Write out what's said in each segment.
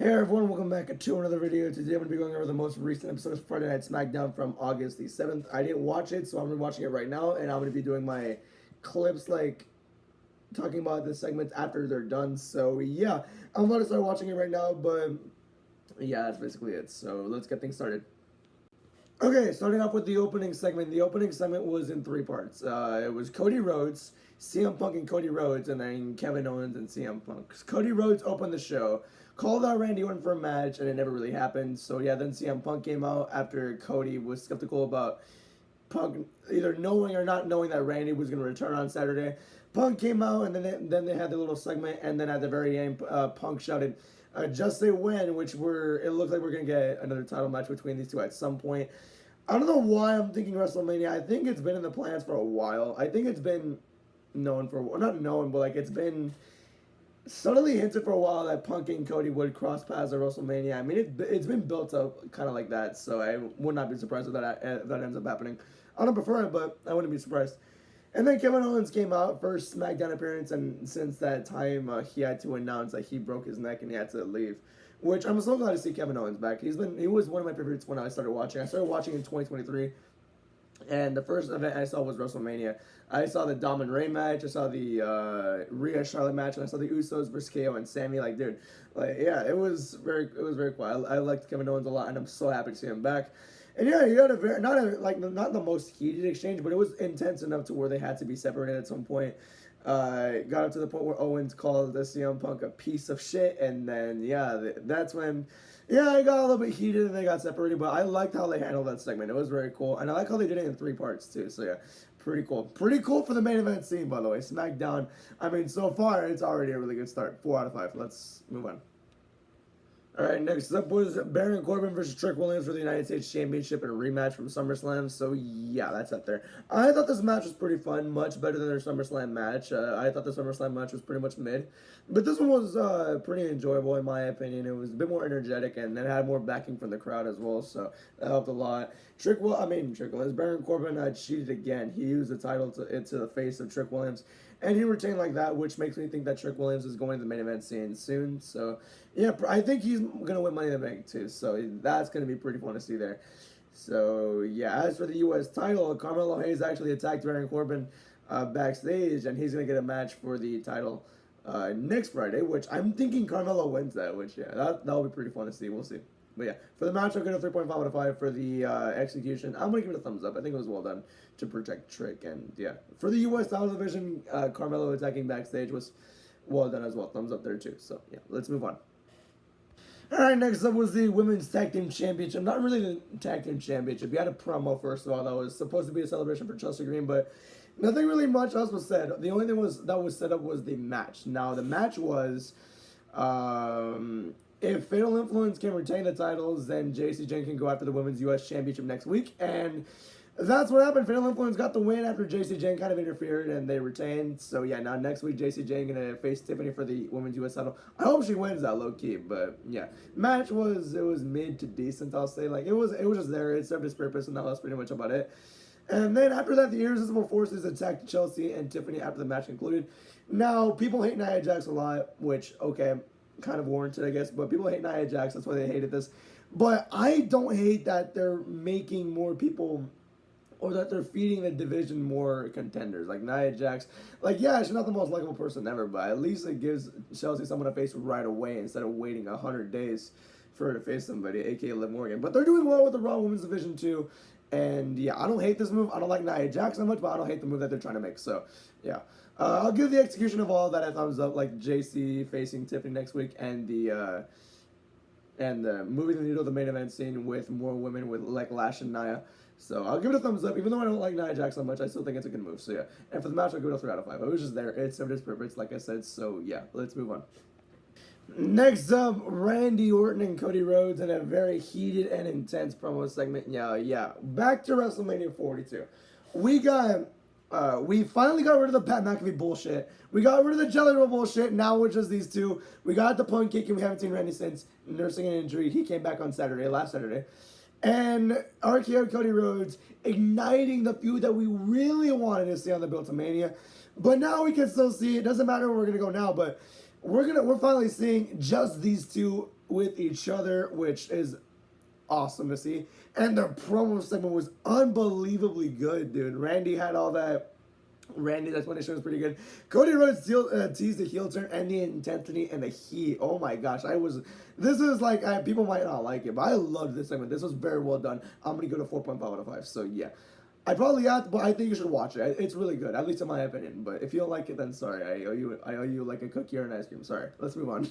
Hey everyone, welcome back to another video. Today I'm going to be going over the most recent episode of Friday Night Smackdown from August the 7th. I didn't watch it, so I'm rewatching it right now, and I'm going to be doing my clips, talking about the segments after they're done. So yeah, I'm about to start watching it right now, but yeah, that's basically it. So let's get things started. Okay, starting off with the opening segment. The opening segment was in three parts. It was Cody Rhodes, CM Punk and Cody Rhodes, and then Kevin Owens and CM Punk. Cody Rhodes opened the show, called out Randy Orton for a match, and it never really happened. So yeah, then CM Punk came out after Cody was skeptical about Punk either knowing or not knowing that Randy was going to return on Saturday. Punk came out, and then they had the little segment, and then at the very end, Punk shouted, "Just say when," it looked like we're going to get another title match between these two at some point. I don't know why I'm thinking WrestleMania. I think it's been in the plans for a while. I think it's been known for, not known, but it's been subtly hinted for a while that Punk and Cody would cross paths at WrestleMania. I mean, it's been built up kind of like that, so I would not be surprised if that ends up happening. I don't prefer it, but I wouldn't be surprised. And then Kevin Owens came out, first SmackDown appearance, and since that time, he had to announce that he broke his neck and he had to leave. Which I'm so glad to see Kevin Owens back. He was one of my favorites when I started watching. I started watching in 2023. And the first event I saw was WrestleMania. I saw the Dom and Ray match. I saw the Rhea Charlotte match, and I saw the Usos versus KO and Sammy. Yeah, it was very cool. I liked Kevin Owens a lot, and I'm so happy to see him back. And yeah, he had not the most heated exchange, but it was intense enough to where they had to be separated at some point. Got up to the point where Owens called the CM Punk a piece of shit, and then that's when it got a little bit heated and they got separated. But I liked how they handled that segment. It was very cool, and I like how they did it in three parts too. So yeah, pretty cool. Pretty cool for the main event scene, by the way. SmackDown. I mean, so far it's already a really good start. 4 out of 5. Let's move on. Alright, next up was Baron Corbin versus Trick Williams for the United States Championship in a rematch from SummerSlam. So, yeah, that's up there. I thought this match was pretty fun, much better than their SummerSlam match. I thought the SummerSlam match was pretty much mid. But this one was pretty enjoyable, in my opinion. It was a bit more energetic, and it had more backing from the crowd as well, so that helped a lot. Trick Williams, Baron Corbin cheated again. He used the title into the face of Trick Williams, and he retained like that, which makes me think that Trick Williams is going to the main event scene soon. So, yeah, I think he's going to win Money in the Bank, too. So, that's going to be pretty fun to see there. So, yeah, as for the U.S. title, Carmelo Hayes actually attacked Baron Corbin backstage, and he's going to get a match for the title next Friday, which I'm thinking Carmelo wins that, which, yeah, that'll be pretty fun to see. We'll see. But yeah, for the match, I'll give it a 3.5 out of 5. For the execution, I'm going to give it a thumbs up. I think it was well done to protect Trick. And yeah, for the U.S. title division, Carmelo attacking backstage was well done as well. Thumbs up there too. So yeah, let's move on. Alright, next up was the Women's Tag Team Championship. Not really the Tag Team Championship. You had a promo, first of all, that was supposed to be a celebration for Chelsea Green, but nothing really much else was said. The only thing that was set up was the match. Now, the match was... if Fatal Influence can retain the titles, then JC Jane can go after the Women's U.S. Championship next week. And that's what happened. Fatal Influence got the win after JC Jane kind of interfered and they retained. So yeah, now next week JC Jane going to face Tiffany for the Women's U.S. title. I hope she wins that low-key. But yeah, match was mid to decent, I'll say. It was just there. It served its purpose, and that was pretty much about it. And then after that, the Irresistible Forces attacked Chelsea and Tiffany after the match concluded. Now, people hate Nia Jax a lot, which, okay, kind of warranted, I guess, but people hate Nia Jax. That's why they hated this. But I don't hate that they're making more people, or that they're feeding the division more contenders. Like Nia Jax, yeah, she's not the most likable person ever, but at least it gives Chelsea someone to face right away instead of waiting 100 days for her to face somebody, aka Liv Morgan. But they're doing well with the Raw Women's Division too. And yeah, I don't hate this move. I don't like Nia Jax that much, but I don't hate the move that they're trying to make. So yeah, I'll give the execution of all that a thumbs up. Like JC facing Tiffany next week, and the moving the needle of the main event scene with more women with Lash and Nia. So I'll give it a thumbs up. Even though I don't like Nia Jax so much, I still think it's a good move. So yeah, and for the match, I'll give it a 3 out of 5. It was just there. It served its purpose, like I said. So yeah, let's move on. Next up, Randy Orton and Cody Rhodes in a very heated and intense promo segment. Yeah. Back to WrestleMania 42. We finally got rid of the Pat McAfee bullshit. We got rid of the Jelly Roll bullshit. Now we're just these two. We got the Punk kick, and we haven't seen Randy since nursing an injury. He came back on last Saturday. And RKO Cody Rhodes igniting the feud that we really wanted to see on the Build to Mania. But now we can still see it. Doesn't matter where we're going to go now, but we're finally seeing just these two with each other, which is awesome to see. And the promo segment was unbelievably good, dude. Randy had all that. Randy's explanation was pretty good. Cody Rhodes teased the heel turn and the intensity and the heat. Oh my gosh, this is like, people might not like it, but I loved this segment. This was very well done. I'm going to go to 4.5 out of 5, so yeah. I probably have, but I think you should watch it. It's really good, at least in my opinion. But if you don't like it, then sorry. I owe you like a cookie or an ice cream. Sorry. Let's move on.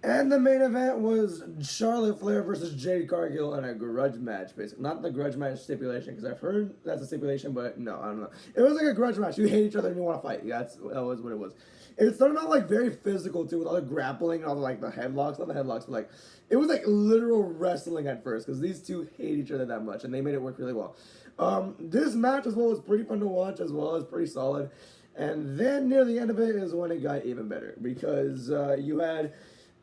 And the main event was Charlotte Flair versus Jade Cargill in a grudge match, basically. Not the grudge match stipulation, because I've heard that's a stipulation, but no, I don't know. It was like a grudge match. You hate each other and you want to fight. Yeah, that was what it was. It started out like very physical too, with all the grappling and all the like the headlocks, not the headlocks, but like it was like literal wrestling at first, because these two hate each other that much, and they made it work really well. This match as well was pretty fun to watch, as well as pretty solid. And then near the end of it is when it got even better, because you had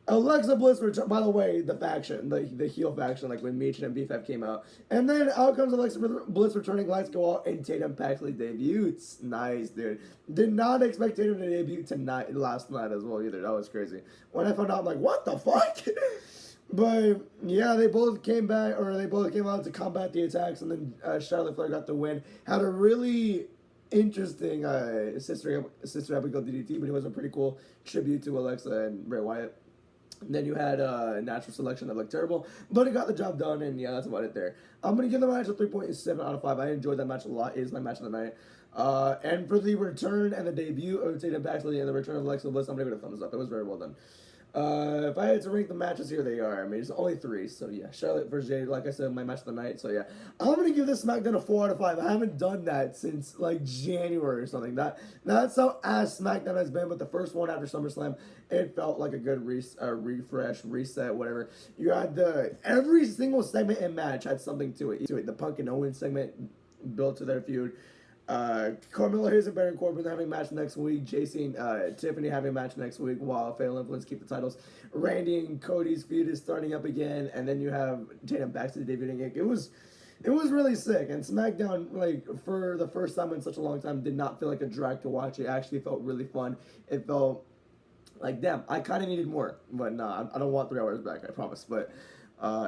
Alexa Bliss, by the way, the faction, the heel faction, like when Meech and BFF came out. And then out comes Alexa Bliss returning, lights go out, and Tatum Paxley debuts. Nice, dude. Did not expect Tatum to debut last night as well, either. That was crazy. When I found out, I'm like, what the fuck? But, yeah, they both came back, or they both came out to combat the attacks, and then Charlotte Flair got the win. Had a really interesting Sister Abigail DDT, but it was a pretty cool tribute to Alexa and Bray Wyatt. Then you had a natural selection that looked terrible, but it got the job done, and yeah, that's about it there. I'm going to give the match a 3.7 out of 5. I enjoyed that match a lot. It is my match of the night. And for the return and the debut of Tatum Paxley and the return of Alexa Bliss, I'm going to give it a thumbs up. It was very well done. If I had to rank the matches here, they are. I mean, it's only 3, so yeah. Charlotte versus Jade, like I said, my match of the night, so yeah. I'm going to give this SmackDown a 4 out of 5. I haven't done that since, like, January or something. That's how ass SmackDown has been, but the first one after SummerSlam, it felt like a good refresh, reset, whatever. You had every single segment and match had something to it. The Punk and Owens segment built to their feud. Carmelo Hayes and Baron Corbin having a match next week. JC and Tiffany having a match next week while Fatal Influence keep the titles. Randy and Cody's feud is starting up again, and then you have Tatum Paxley debuting. It was really sick, and SmackDown, like, for the first time in such a long time, did not feel like a drag to watch. It actually felt really fun. It felt like, damn, I kind of needed more, but nah, I don't want 3 hours back, I promise, but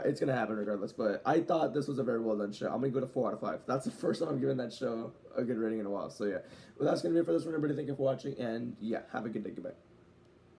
it's going to happen regardless. But I thought this was a very well done show. I'm going to go to 4 out of 5. That's the first time I'm giving that show a good rating in a while. So yeah, well, that's going to be it for this one, everybody. Thank you for watching, and yeah, have a good day. Goodbye.